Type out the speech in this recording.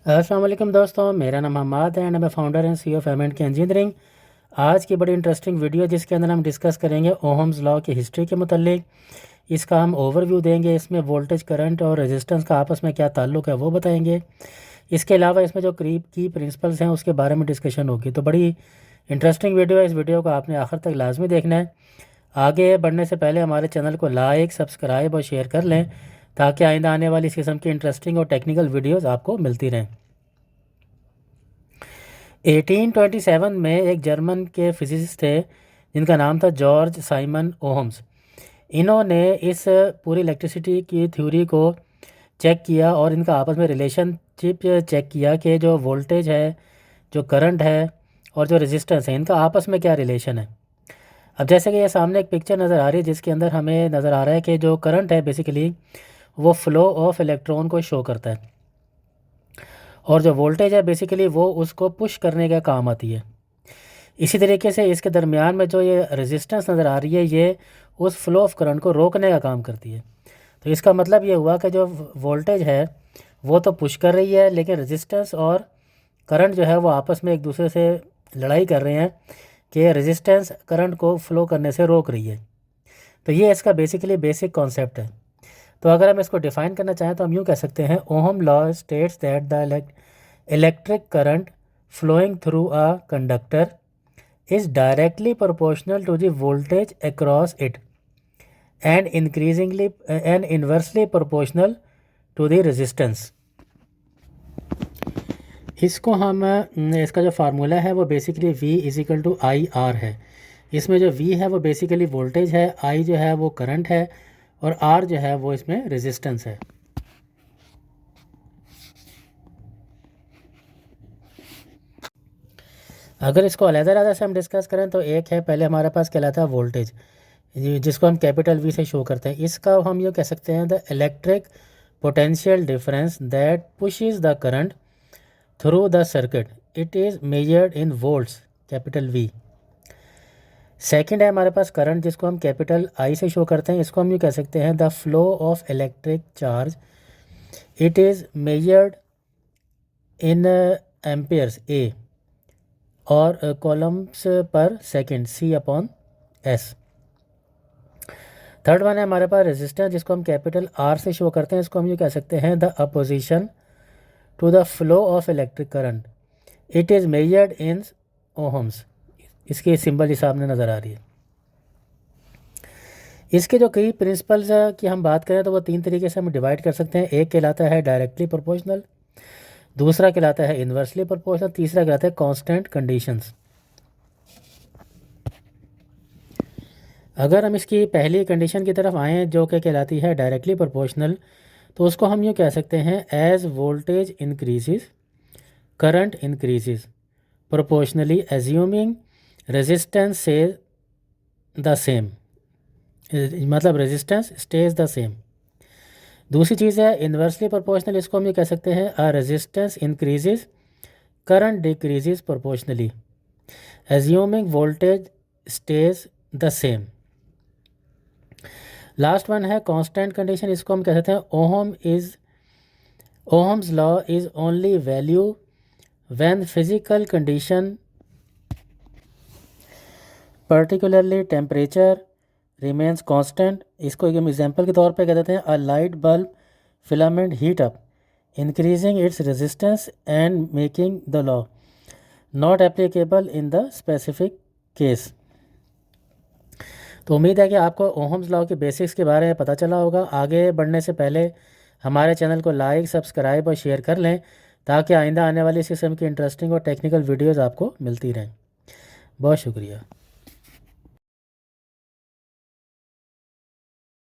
अस्सलाम वालेकुम दोस्तों, मेरा नाम हमाद है एंड मैं founder and CEO of M and K engineering. आज की बड़ी इंटरेस्टिंग वीडियो जिसके अंदर हम डिस्कस करेंगे ओहम्स लॉ की हिस्ट्री के मुतालिक। इसका हम ओवरव्यू देंगे, इसमें वोल्टेज करंट और रेजिस्टेंस का आपस में क्या ताल्लुक़ है वो बताएंगे। इसके अलावा इसमें जो की प्रिंसिपल्स हैं उसके बारे में डिस्कशन होगी। तो बड़ी इंटरेस्टिंग वीडियो है, इस वीडियो को आपने आखिर तक लाजमी देखना है। आगे बढ़ने से पहले हमारे चैनल को लाइक, सब्सक्राइब और शेयर कर लें ताकि आइंदा आने वाली इस किस्म की इंटरेस्टिंग और टेक्निकल वीडियोस आपको मिलती रहें। 1827 में एक जर्मन के फिजिसिस्ट थे जिनका नाम था जॉर्ज साइमन ओहम्स। इन्होंने इस पूरी इलेक्ट्रिसिटी की थ्योरी को चेक किया और इनका आपस में रिलेशनशिप चेक किया कि जो वोल्टेज है, जो करंट है और जो रेजिस्टेंस है, इनका आपस में क्या रिलेशन है। अब जैसे कि ये सामने एक पिक्चर नज़र आ रही है जिसके अंदर हमें नज़र आ रहा है कि जो करंट है बेसिकली वो फ़्लो ऑफ इलेक्ट्रॉन को शो करता है और जो वोल्टेज है बेसिकली वो उसको पुश करने का काम आती है। इसी तरीके से इसके दरमियान में जो ये रेजिस्टेंस नज़र आ रही है ये उस फ्लो ऑफ करंट को रोकने का काम करती है। तो इसका मतलब ये हुआ कि जो वोल्टेज है वो तो पुश कर रही है, लेकिन रेजिस्टेंस और करंट जो है वो आपस में एक दूसरे से लड़ाई कर रहे हैं कि रेजिस्टेंस करंट को फ्लो करने से रोक रही है। तो ये इसका बेसिकली बेसिक कॉन्सेप्ट है। तो अगर हम इसको डिफ़ाइन करना चाहें तो हम यूँ कह सकते हैं, Ohm law states that the electric current flowing through a conductor is directly proportional to the voltage across it and inversely proportional to the resistance। इसको हम इसका जो फार्मूला है वो basically V equal to I R है। इसमें जो V है वो बेसिकली वोल्टेज है, I जो है वो करंट है और R जो है वो इसमें रेजिस्टेंस है। अगर इसको अलग-अलग से हम डिस्कस करें तो एक है, पहले हमारे पास कहलाता है वोल्टेज, जिसको हम कैपिटल वी से शो करते हैं। इसका हम ये कह सकते हैं the electric potential difference that pushes the current through the circuit, it is measured in volts, capital V. Second है हमारे पास करंट, जिसको हम कैपिटल आई से शो करते हैं। इसको हम ये कह सकते हैं the flow of electric charge, it is measured in amperes A और कॉलम्स पर सेकंड C/S। थर्ड वन है हमारे पास रेजिस्टेंस, जिसको हम कैपिटल R से शो करते हैं। इसको हम ये कह सकते हैं the opposition to the flow of electric current, it is measured in ohms. इसके सिंबल ही सामने नज़र आ रही है। इसके जो कई प्रिंसिपल्स की हम बात करें तो वो तीन तरीके से हम डिवाइड कर सकते हैं। एक कहलाता है डायरेक्टली प्रोपोर्शनल, दूसरा कहलाता है इन्वर्सली प्रोपोर्शनल, तीसरा कहलाता है कांस्टेंट कंडीशंस। अगर हम इसकी पहली कंडीशन की तरफ आएँ जो कि कहलाती है डायरेक्टली प्रोपोर्शनल, तो उसको हम यूँ कह सकते हैं as voltage increases current increases proportionally assuming resistance से द सेम, मतलब रेजिस्टेंस स्टेज द सेम। दूसरी चीज़ है इन्वर्सली प्रोपोर्शनल, इसको हम ये कह सकते हैं a resistance increases current decreases proportionally assuming voltage stays the same. Last one है कांस्टेंट कंडीशन, इसको हम कह सकते हैं Ohm's law is only value when physical condition particularly temperature remains constant. इसको एक एग्जांपल के तौर पे कह देते हैं a light bulb filament heat up increasing its resistance and making the law not applicable in the specific case. तो उम्मीद है कि आपको ओहम्स लॉ के बेसिक्स के बारे में पता चला होगा। आगे बढ़ने से पहले हमारे चैनल को लाइक, सब्सक्राइब और शेयर कर लें ताकि आइंदा आने वाली इस किस्म की इंटरेस्टिंग और टेक्निकल वीडियोज़ आपको मिलती रहें। बहुत शुक्रिया।